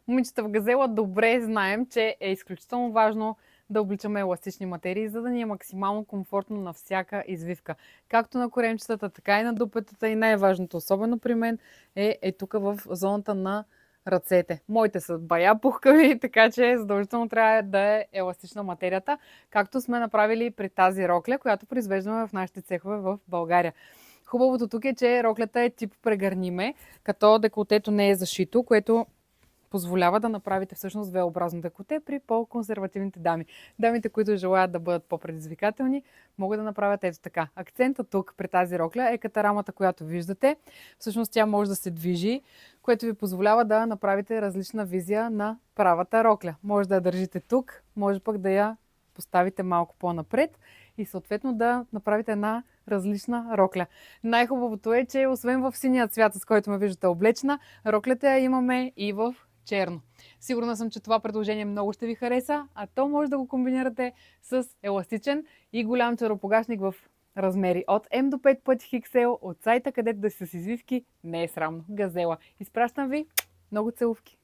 Момичета, в Газела добре знаем, че е изключително важно да обличаме еластични материи, за да ни е максимално комфортно на всяка извивка. Както на коремчетата, така и на дупетата и най-важното, особено при мен, е тук в зоната на ръцете. Моите са бая пухкави, така че задължително трябва да е еластична материята, както сме направили при тази рокля, която произвеждаме в нашите цехове в България. Хубавото тук е, че роклята е тип прегърниме, като деколтето не е зашито, което позволява да направите всъщност V-образно деколте при по-консервативните дами. Дамите, които желаят да бъдат по-предизвикателни, могат да направят ето така. Акцента тук при тази рокля е катарамата, която виждате. Всъщност тя може да се движи, което ви позволява да направите различна визия на правата рокля. Може да я държите тук, може пък да я поставите малко по-напред и съответно да направите една различна рокля. Най-хубавото е, че освен в синия цвят, с който ме виждате облечена, роклята я имаме и в черно. Сигурна съм, че това предложение много ще ви хареса, а то може да го комбинирате с еластичен и голям чаропогашник в размери от M до 5 пъти XL от сайта, където да си с извивки не е срамно. Газела. Изпращам ви много целувки!